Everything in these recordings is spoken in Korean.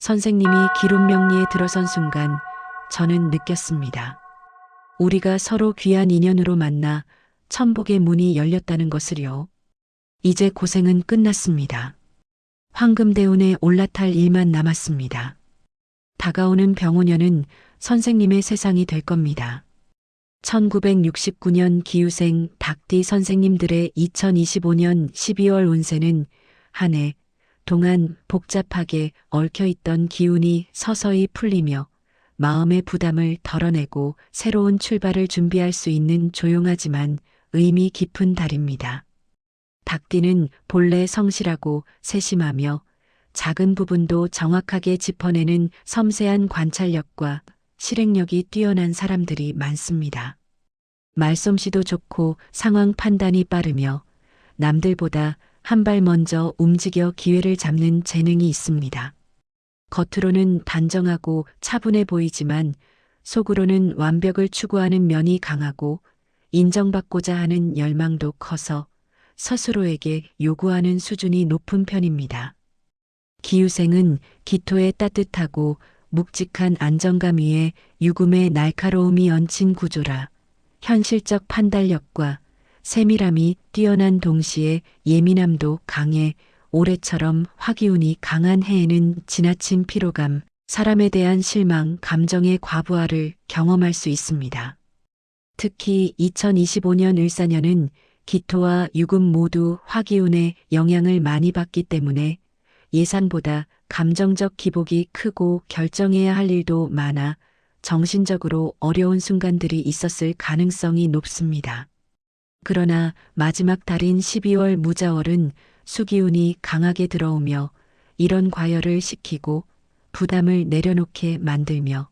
선생님이 기론명리에 들어선 순간 저는 느꼈습니다. 우리가 서로 귀한 인연으로 만나 천복의 문이 열렸다는 것을요. 이제 고생은 끝났습니다. 황금대운에 올라탈 일만 남았습니다. 다가오는 병오년은 선생님의 세상이 될 겁니다. 1969년 기후생 닭띠 선생님들의 2025년 12월 운세는 한 해 동안 복잡하게 얽혀있던 기운이 서서히 풀리며 마음의 부담을 덜어내고 새로운 출발을 준비할 수 있는 조용하지만 의미 깊은 달입니다. 닭띠는 본래 성실하고 세심하며 작은 부분도 정확하게 짚어내는 섬세한 관찰력과 실행력이 뛰어난 사람들이 많습니다. 말솜씨도 좋고 상황 판단이 빠르며 남들보다 한 발 먼저 움직여 기회를 잡는 재능이 있습니다. 겉으로는 단정하고 차분해 보이지만 속으로는 완벽을 추구하는 면이 강하고 인정받고자 하는 열망도 커서 스스로에게 요구하는 수준이 높은 편입니다. 기후생은 기토의 따뜻하고 묵직한 안정감 위에 유금의 날카로움이 얹힌 구조라 현실적 판단력과 세밀함이 뛰어난 동시에 예민함도 강해 올해처럼 화기운이 강한 해에는 지나친 피로감, 사람에 대한 실망, 감정의 과부하를 경험할 수 있습니다. 특히 2025년 을사년은 기토와 유금 모두 화기운의 영향을 많이 받기 때문에 예상보다 감정적 기복이 크고 결정해야 할 일도 많아 정신적으로 어려운 순간들이 있었을 가능성이 높습니다. 그러나 마지막 달인 12월 무자월은 수기운이 강하게 들어오며 이런 과열을 식히고 부담을 내려놓게 만들며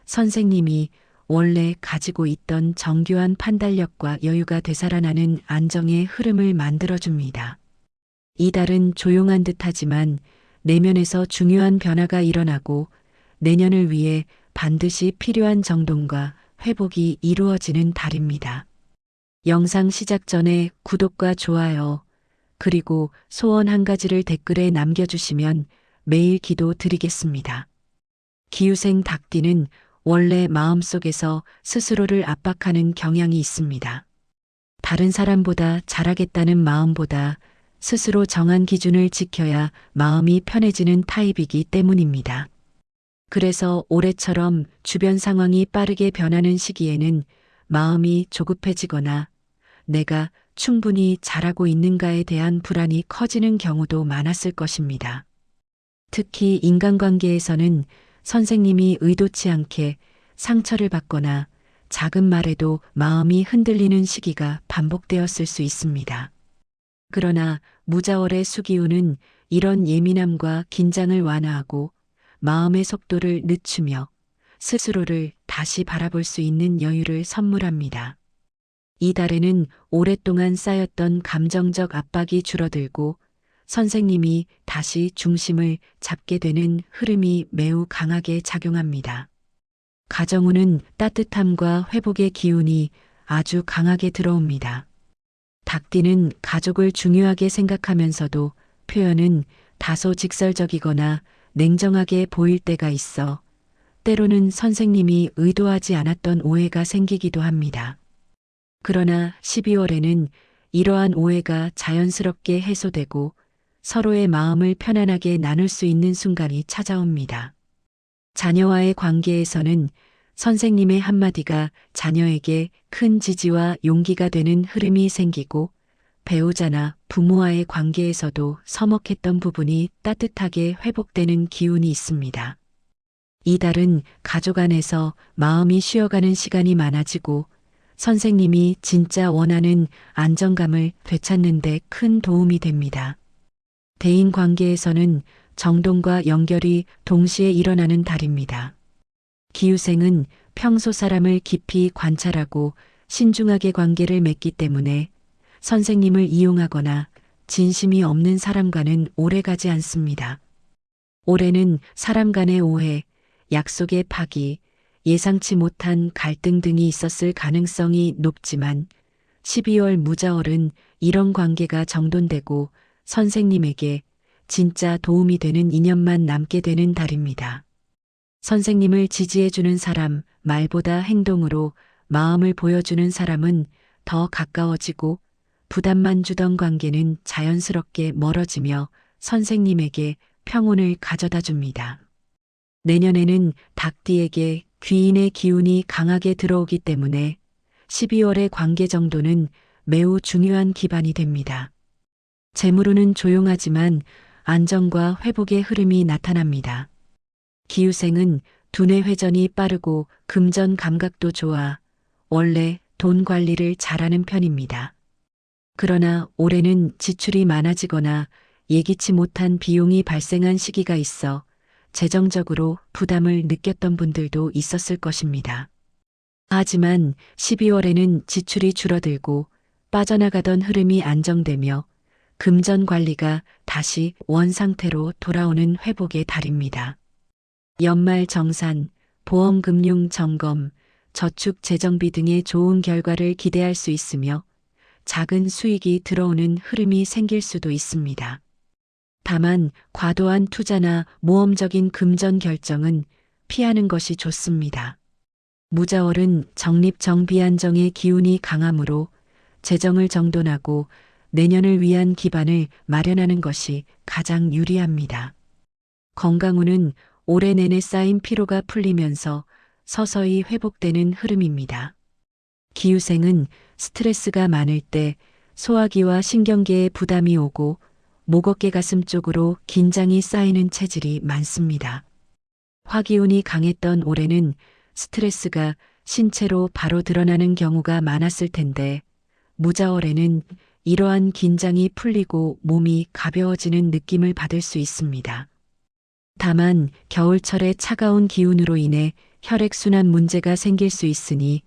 선생님이 원래 가지고 있던 정교한 판단력과 여유가 되살아나는 안정의 흐름을 만들어줍니다. 이 달은 조용한 듯하지만 내면에서 중요한 변화가 일어나고 내년을 위해 반드시 필요한 정돈과 회복이 이루어지는 달입니다. 영상 시작 전에 구독과 좋아요, 그리고 소원 한 가지를 댓글에 남겨주시면 매일 기도 드리겠습니다. 기후생 닭띠는 원래 마음속에서 스스로를 압박하는 경향이 있습니다. 다른 사람보다 잘하겠다는 마음보다 스스로 정한 기준을 지켜야 마음이 편해지는 타입이기 때문입니다. 그래서 올해처럼 주변 상황이 빠르게 변하는 시기에는 마음이 조급해지거나 내가 충분히 잘하고 있는가에 대한 불안이 커지는 경우도 많았을 것입니다. 특히 인간관계에서는 선생님이 의도치 않게 상처를 받거나 작은 말에도 마음이 흔들리는 시기가 반복되었을 수 있습니다. 그러나 무자월의 수기운은 이런 예민함과 긴장을 완화하고 마음의 속도를 늦추며 스스로를 다시 바라볼 수 있는 여유를 선물합니다. 이 달에는 오랫동안 쌓였던 감정적 압박이 줄어들고 선생님이 다시 중심을 잡게 되는 흐름이 매우 강하게 작용합니다. 가정운은 따뜻함과 회복의 기운이 아주 강하게 들어옵니다. 닭띠는 가족을 중요하게 생각하면서도 표현은 다소 직설적이거나 냉정하게 보일 때가 있어 때로는 선생님이 의도하지 않았던 오해가 생기기도 합니다. 그러나 12월에는 이러한 오해가 자연스럽게 해소되고 서로의 마음을 편안하게 나눌 수 있는 순간이 찾아옵니다. 자녀와의 관계에서는 선생님의 한마디가 자녀에게 큰 지지와 용기가 되는 흐름이 생기고 배우자나 부모와의 관계에서도 서먹했던 부분이 따뜻하게 회복되는 기운이 있습니다. 이 달은 가족 안에서 마음이 쉬어가는 시간이 많아지고 선생님이 진짜 원하는 안정감을 되찾는 데 큰 도움이 됩니다. 대인 관계에서는 정돈과 연결이 동시에 일어나는 달입니다. 기후생은 평소 사람을 깊이 관찰하고 신중하게 관계를 맺기 때문에 선생님을 이용하거나 진심이 없는 사람과는 오래가지 않습니다. 올해는 사람 간의 오해, 약속의 파기, 예상치 못한 갈등 등이 있었을 가능성이 높지만 12월 무자월은 이런 관계가 정돈되고 선생님에게 진짜 도움이 되는 인연만 남게 되는 달입니다. 선생님을 지지해주는 사람, 말보다 행동으로 마음을 보여주는 사람은 더 가까워지고 부담만 주던 관계는 자연스럽게 멀어지며 선생님에게 평온을 가져다 줍니다. 내년에는 닭띠에게 귀인의 기운이 강하게 들어오기 때문에 12월의 관계 정도는 매우 중요한 기반이 됩니다. 재물운은 조용하지만 안정과 회복의 흐름이 나타납니다. 기후생은 두뇌 회전이 빠르고 금전 감각도 좋아 원래 돈 관리를 잘하는 편입니다. 그러나 올해는 지출이 많아지거나 예기치 못한 비용이 발생한 시기가 있어 재정적으로 부담을 느꼈던 분들도 있었을 것입니다. 하지만 12월에는 지출이 줄어들고 빠져나가던 흐름이 안정되며 금전 관리가 다시 원상태로 돌아오는 회복의 달입니다. 연말 정산, 보험금융 점검, 저축 재정비 등의 좋은 결과를 기대할 수 있으며 작은 수익이 들어오는 흐름이 생길 수도 있습니다. 다만 과도한 투자나 모험적인 금전 결정은 피하는 것이 좋습니다. 무자월은 적립정비안정의 기운이 강하므로 재정을 정돈하고 내년을 위한 기반을 마련하는 것이 가장 유리합니다. 건강운은 올해 내내 쌓인 피로가 풀리면서 서서히 회복되는 흐름입니다. 기후생은 스트레스가 많을 때 소화기와 신경계에 부담이 오고 목 어깨 가슴 쪽으로 긴장이 쌓이는 체질이 많습니다. 화기운이 강했던 올해는 스트레스가 신체로 바로 드러나는 경우가 많았을 텐데 무자월에는 이러한 긴장이 풀리고 몸이 가벼워지는 느낌을 받을 수 있습니다. 다만 겨울철의 차가운 기운으로 인해 혈액순환 문제가 생길 수 있으니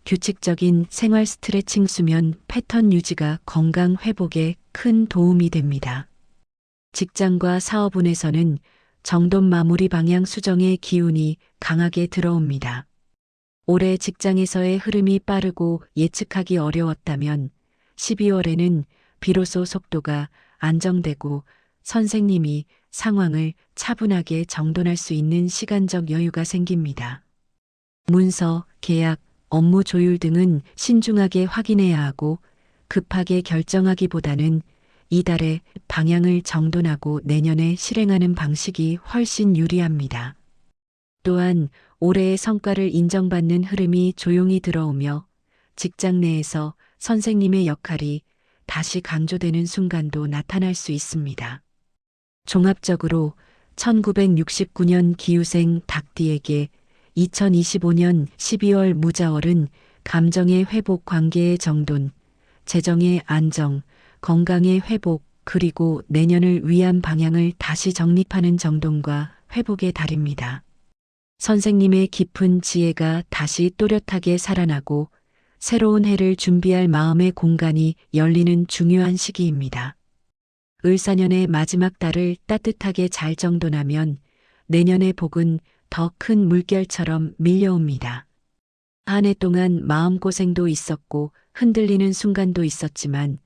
규칙적인 생활 스트레칭 수면 패턴 유지가 건강 회복에 큰 도움이 됩니다. 직장과 사업운에서는 정돈 마무리 방향 수정의 기운이 강하게 들어옵니다. 올해 직장에서의 흐름이 빠르고 예측하기 어려웠다면 12월에는 비로소 속도가 안정되고 선생님이 상황을 차분하게 정돈할 수 있는 시간적 여유가 생깁니다. 문서, 계약, 업무 조율 등은 신중하게 확인해야 하고 급하게 결정하기보다는 이달의 방향을 정돈하고 내년에 실행하는 방식이 훨씬 유리합니다. 또한 올해의 성과를 인정받는 흐름이 조용히 들어오며 직장 내에서 선생님의 역할이 다시 강조되는 순간도 나타날 수 있습니다. 종합적으로 1969년 기후생 닭띠에게 2025년 12월 무자월은 감정의 회복, 관계의 정돈, 재정의 안정, 건강의 회복, 그리고 내년을 위한 방향을 다시 정립하는 정돈과 회복의 달입니다. 선생님의 깊은 지혜가 다시 또렷하게 살아나고 새로운 해를 준비할 마음의 공간이 열리는 중요한 시기입니다. 을사년의 마지막 달을 따뜻하게 잘 정돈하면 내년의 복은 더 큰 물결처럼 밀려옵니다. 한 해 동안 마음고생도 있었고 흔들리는 순간도 있었지만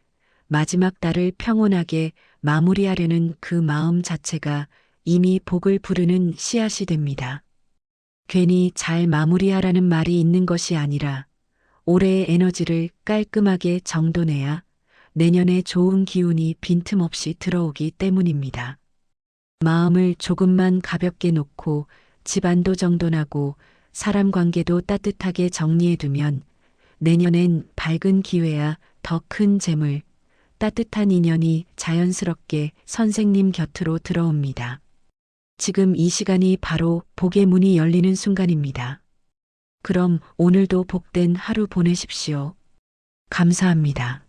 마지막 달을 평온하게 마무리하려는 그 마음 자체가 이미 복을 부르는 씨앗이 됩니다. 괜히 잘 마무리하라는 말이 있는 것이 아니라 올해의 에너지를 깔끔하게 정돈해야 내년에 좋은 기운이 빈틈없이 들어오기 때문입니다. 마음을 조금만 가볍게 놓고 집안도 정돈하고 사람 관계도 따뜻하게 정리해두면 내년엔 밝은 기회야 더 큰 재물, 따뜻한 인연이 자연스럽게 선생님 곁으로 들어옵니다. 지금 이 시간이 바로 복의 문이 열리는 순간입니다. 그럼 오늘도 복된 하루 보내십시오. 감사합니다.